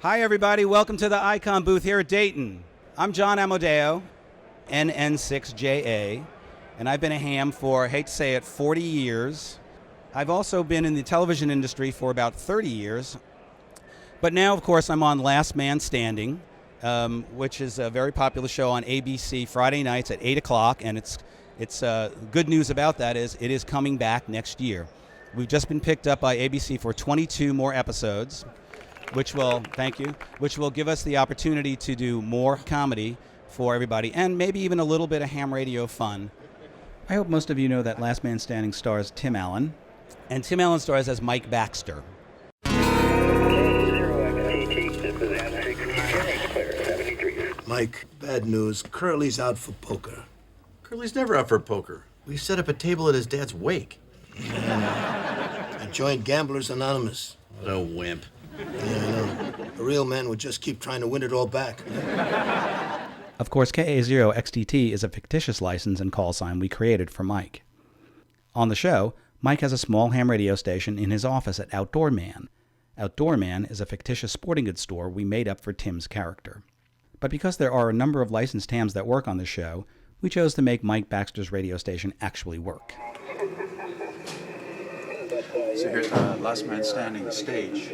Hi, everybody. Welcome to the Icom booth here at Dayton. I'm John Amodeo, NN6JA, and I've been a ham for, I hate to say it, 40 years. I've also been in the television industry for about 30 years. But now, of course, I'm on Last Man Standing, which is a very popular show on ABC Friday nights at 8 o'clock, and it's good news about that is it is coming back next year. We've just been picked up by ABC for 22 more episodes, which will give us the opportunity to do more comedy for everybody and maybe even a little bit of ham radio fun. I hope most of you know that Last Man Standing stars Tim Allen, and Tim Allen stars as Mike Baxter. Mike, bad news. Curly's out for poker. Curly's never out for poker. We set up a table at his dad's wake. I joined Gamblers Anonymous. What a wimp. Yeah, I know. A real man would just keep trying to win it all back. Of course, KAOXTT is a fictitious license and call sign we created for Mike. On the show, Mike has a small ham radio station in his office at Outdoor Man. Outdoor Man is a fictitious sporting goods store we made up for Tim's character. But because there are a number of licensed hams that work on the show, we chose to make Mike Baxter's radio station actually work. So here's the Last Man Standing stage.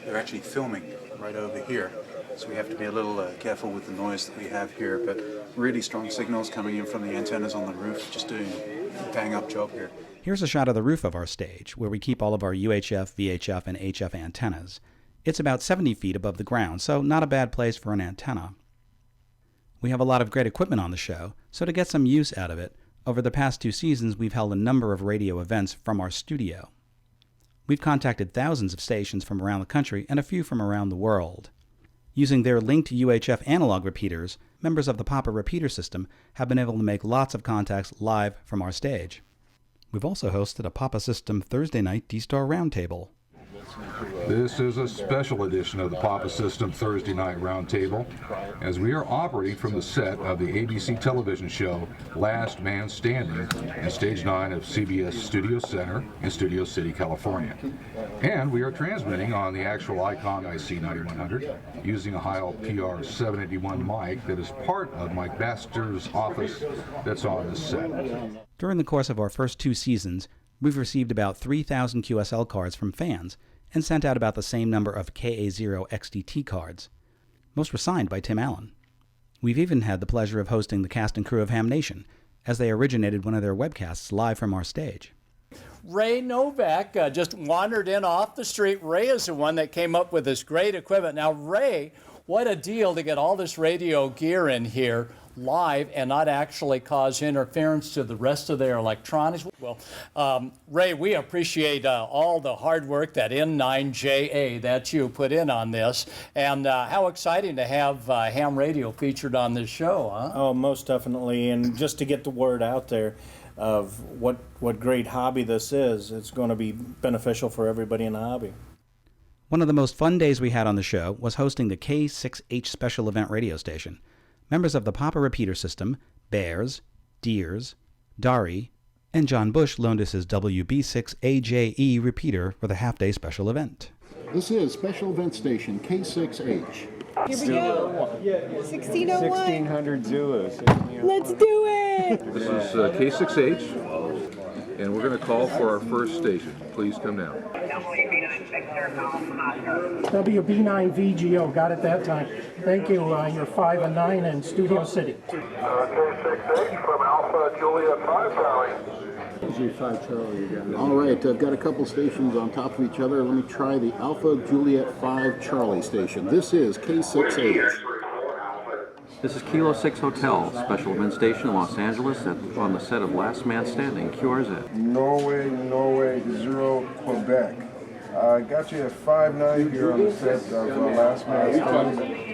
They're actually filming right over here. So we have to be a little careful with the noise that we have here, but really strong signals coming in from the antennas on the roof, just doing a bang-up job here. Here's a shot of the roof of our stage, where we keep all of our UHF, VHF, and HF antennas. It's about 70 feet above the ground, so not a bad place for an antenna. We have a lot of great equipment on the show, so to get some use out of it, over the past 2 seasons we've held a number of radio events from our studio. We've contacted thousands of stations from around the country and a few from around the world. Using their linked UHF analog repeaters, members of the Papa repeater system have been able to make lots of contacts live from our stage. We've also hosted a Papa System Thursday night D-Star Roundtable. This is a special edition of the Papa System Thursday Night Roundtable, as we are operating from the set of the ABC television show Last Man Standing in Stage 9 of CBS Studio Center in Studio City, California. And we are transmitting on the actual Icom IC9100 using a Heil PR781 mic that is part of Mike Baxter's office that's on the set. During the course of our first 2 seasons, we've received about 3,000 QSL cards from fans and sent out about the same number of KAOXTT cards. Most were signed by Tim Allen. We've even had the pleasure of hosting the cast and crew of Ham Nation, as they originated one of their webcasts live from our stage. Ray Novak just wandered in off the street. Ray is the one that came up with this great equipment. Now, Ray, what a deal to get all this radio gear in here live and not actually cause interference to the rest of their electronics. Well, Ray, we appreciate all the hard work that N6JA that you put in on this, and how exciting to have ham radio featured on this show, huh? Oh, most definitely, and just to get the word out there of what great hobby this is, it's going to be beneficial for everybody in the hobby. One of the most fun days we had on the show was hosting the K6H special event radio station. Members of the Papa repeater system, Bears, Deers, Dari, and John Bush loaned us his WB6AJE repeater for the half-day special event. This is Special Event Station K6H. Here we go. 1601. 1600 Zulus. Let's do it. This is K6H, and we're going to call for our first station. Please come down. WB9VGO, got it that time. Thank you. You're 5 and 9 in Studio City. K6H from Alpha Juliet 5 Charlie. G5 Charlie, you got it. All right, I've got a couple stations on top of each other. Let me try the Alpha Juliet 5 Charlie station. This is K6H. This is Kilo 6 Hotel, special event station in Los Angeles on the set of Last Man Standing, QRZ. Norway, 0 Quebec. I got you at 5-9 here on the set of Last Man Standing.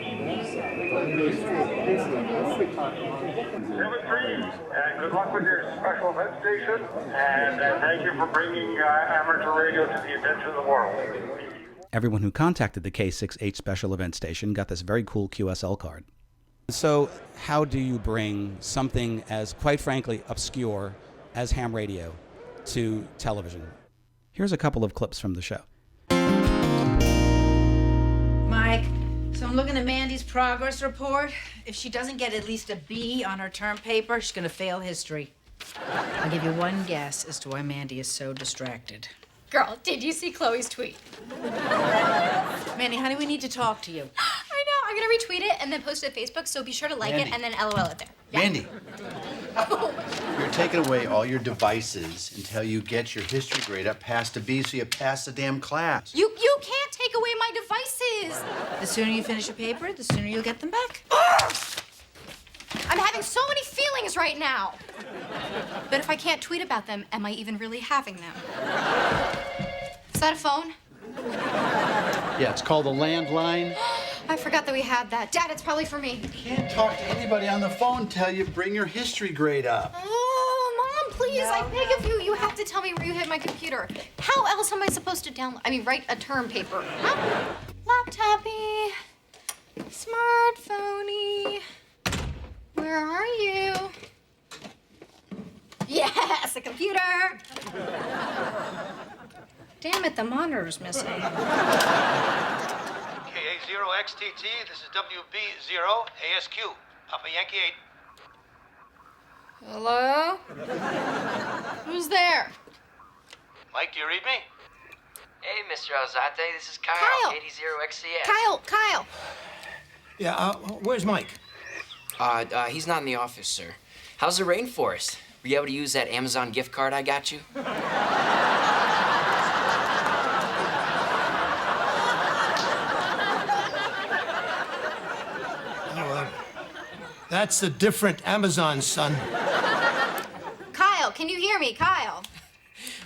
7-3, and good luck with your special event station, and thank you for bringing amateur radio to the attention of the world. Everyone who contacted the K6H special event station got this very cool QSL card. So how do you bring something as, quite frankly, obscure as ham radio to television? Here's a couple of clips from the show. Mike, So I'm looking at Mandy's progress report. If she doesn't get at least a B on her term paper, she's gonna fail history. I'll give you one guess as to why Mandy is so distracted. Girl, did you see Chloe's tweet? Mandy, honey, we need to talk to you. I know. I'm gonna retweet it and then post it to Facebook, so be sure to like Mandy. it and then LOL it there. Yeah. Mandy, you're taking away all your devices until you get your history grade up past a B so you pass the damn class. You can't take away my devices. The sooner you finish your paper, the sooner you'll get them back. I'm having so many feelings right now. But if I can't tweet about them, am I even really having them? Is that a phone? Yeah, it's called a landline. I forgot that we had that. Dad, it's probably for me. You can't talk to anybody on the phone till you bring your history grade up. Oh, Mom, please, I beg of you. You have to tell me where you hit my computer. How else am I supposed to write a term paper? Huh? Laptopy, smartphoney. Where are you? Yes, a computer. Damn it, the monitor's missing. KA0XTT, this is WB0ASQ, Papa Yankee 8. Hello? Who's there? Mike, do you read me? Hey, Mr. Alzate, this is Kyle. Kyle. 80XCS. Kyle. Yeah, where's Mike? He's not in the office, sir. How's the rainforest? Were you able to use that Amazon gift card I got you? That's a different Amazon, son. Kyle, can you hear me? Kyle.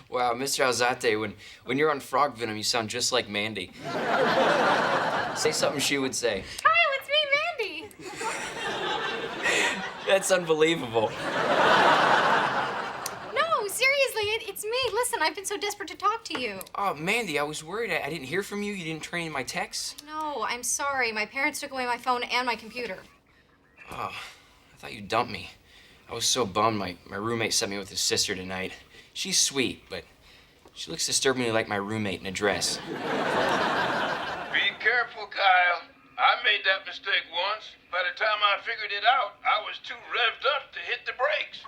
Wow, Mr. Alzate, when you're on Frog Venom, you sound just like Mandy. Say something she would say. Kyle, it's me, Mandy. That's unbelievable. No, seriously, it's me. Listen, I've been so desperate to talk to you. Oh, Mandy, I was worried. I didn't hear from you. You didn't train my texts. No, I'm sorry. My parents took away my phone and my computer. Oh, I thought you dumped me. I was so bummed. My roommate sent me with his sister tonight. She's sweet, but she looks disturbingly like my roommate in a dress. Be careful, Kyle. I made that mistake once. By the time I figured it out, I was too revved up to hit the brakes.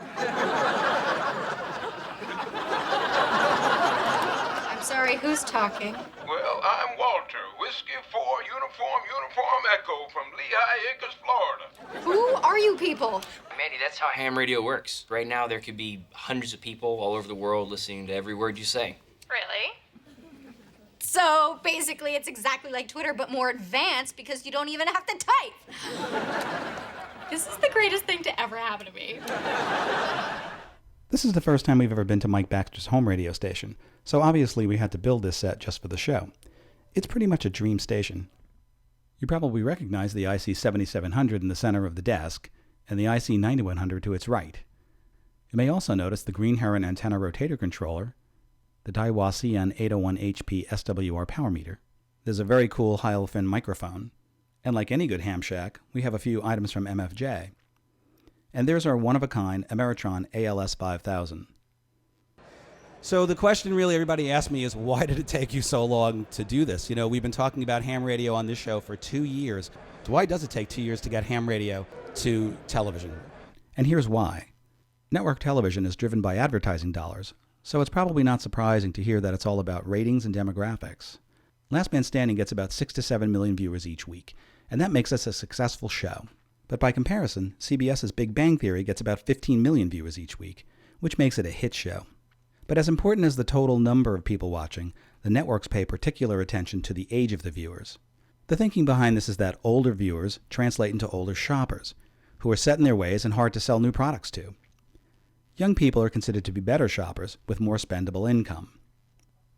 I'm sorry, who's talking? Well, I'm Walter, Whiskey 4 Uniform Echo from Lehigh Acres, Florida. Who are you people? Mandy, that's how ham radio works. Right now, there could be hundreds of people all over the world listening to every word you say. Really? So basically, it's exactly like Twitter, but more advanced because you don't even have to type. This is the greatest thing to ever happen to me. This is the first time we've ever been to Mike Baxter's home radio station, so obviously we had to build this set just for the show. It's pretty much a dream station. You probably recognize the IC 7700 in the center of the desk, and the IC 9100 to its right. You may also notice the Green Heron antenna rotator controller, the Daiwa CN 801HP SWR power meter. There's a very cool Hyalofin microphone, and like any good ham shack, we have a few items from MFJ. And there's our one-of-a-kind Ameritron ALS 5000. So the question really everybody asked me is, why did it take you so long to do this? You know, we've been talking about ham radio on this show for 2 years. So why does it take 2 years to get ham radio to television? And here's why. Network television is driven by advertising dollars, so it's probably not surprising to hear that it's all about ratings and demographics. Last Man Standing gets about 6 to 7 million viewers each week, and that makes us a successful show. But by comparison, CBS's Big Bang Theory gets about 15 million viewers each week, which makes it a hit show. But as important as the total number of people watching, the networks pay particular attention to the age of the viewers. The thinking behind this is that older viewers translate into older shoppers, who are set in their ways and hard to sell new products to. Young people are considered to be better shoppers with more spendable income.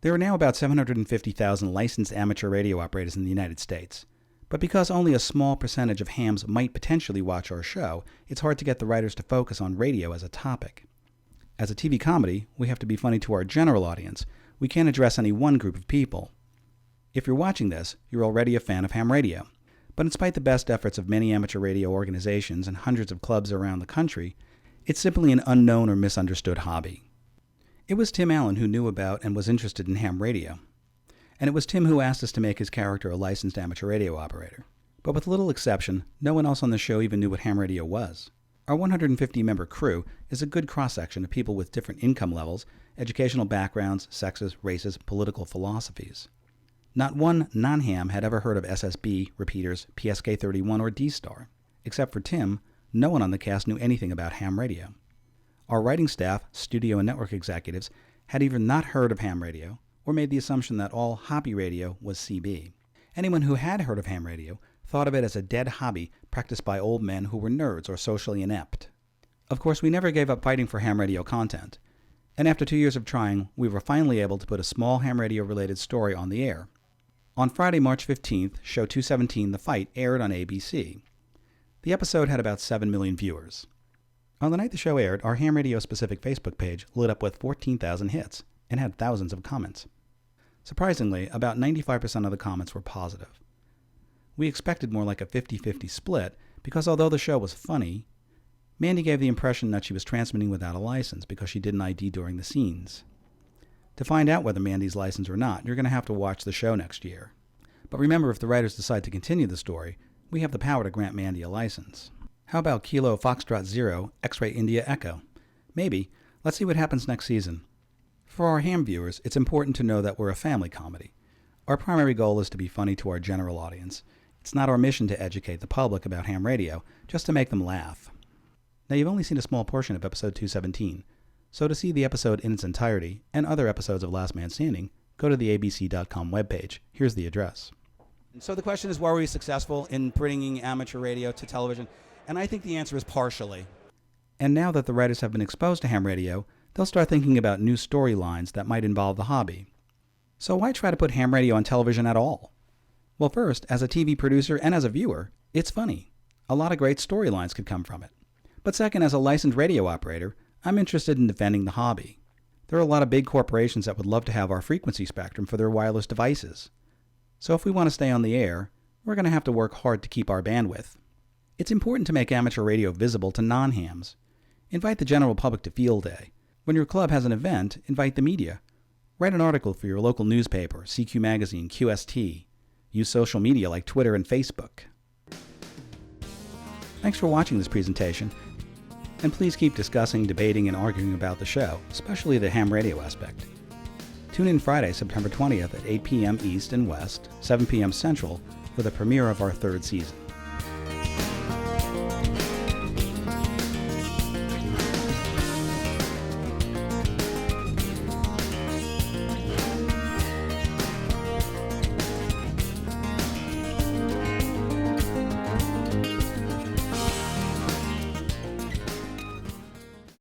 There are now about 750,000 licensed amateur radio operators in the United States. But because only a small percentage of hams might potentially watch our show, it's hard to get the writers to focus on radio as a topic. As a TV comedy, we have to be funny to our general audience. We can't address any one group of people. If you're watching this, you're already a fan of ham radio. But in spite of the best efforts of many amateur radio organizations and hundreds of clubs around the country, it's simply an unknown or misunderstood hobby. It was Tim Allen who knew about and was interested in ham radio. And it was Tim who asked us to make his character a licensed amateur radio operator. But with little exception, no one else on the show even knew what ham radio was. Our 150-member crew is a good cross-section of people with different income levels, educational backgrounds, sexes, races, political philosophies. Not one non-ham had ever heard of SSB, repeaters, PSK31, or D-Star. Except for Tim, no one on the cast knew anything about ham radio. Our writing staff, studio and network executives had either not heard of ham radio or made the assumption that all hobby radio was CB. Anyone who had heard of ham radio thought of it as a dead hobby practiced by old men who were nerds or socially inept. Of course, we never gave up fighting for ham radio content, and after 2 years of trying, we were finally able to put a small ham radio-related story on the air. On Friday, March 15th, show 217, The Fight, aired on ABC. The episode had about 7 million viewers. On the night the show aired, our ham radio-specific Facebook page lit up with 14,000 hits and had thousands of comments. Surprisingly, about 95% of the comments were positive. We expected more like a 50-50 split because although the show was funny, Mandy gave the impression that she was transmitting without a license because she didn't ID during the scenes. To find out whether Mandy's licensed or not, you're going to have to watch the show next year. But remember, if the writers decide to continue the story, we have the power to grant Mandy a license. How about Kilo Foxtrot 0, X-Ray India Echo? Maybe. Let's see what happens next season. For our ham viewers, it's important to know that we're a family comedy. Our primary goal is to be funny to our general audience. It's not our mission to educate the public about ham radio, just to make them laugh. Now, you've only seen a small portion of episode 217, so to see the episode in its entirety and other episodes of Last Man Standing, go to the abc.com webpage. Here's the address. So the question is, were we successful in bringing amateur radio to television? And I think the answer is partially. And now that the writers have been exposed to ham radio, they'll start thinking about new storylines that might involve the hobby. So why try to put ham radio on television at all? Well, first, as a TV producer and as a viewer, it's funny. A lot of great storylines could come from it. But second, as a licensed radio operator, I'm interested in defending the hobby. There are a lot of big corporations that would love to have our frequency spectrum for their wireless devices. So if we want to stay on the air, we're going to have to work hard to keep our bandwidth. It's important to make amateur radio visible to non-hams. Invite the general public to Field Day. When your club has an event, invite the media. Write an article for your local newspaper, CQ Magazine, QST. Use social media like Twitter and Facebook. Thanks for watching this presentation, and please keep discussing, debating, and arguing about the show, especially the ham radio aspect. Tune in Friday, September 20th at 8 p.m. East and West, 7 p.m. Central for the premiere of our third season.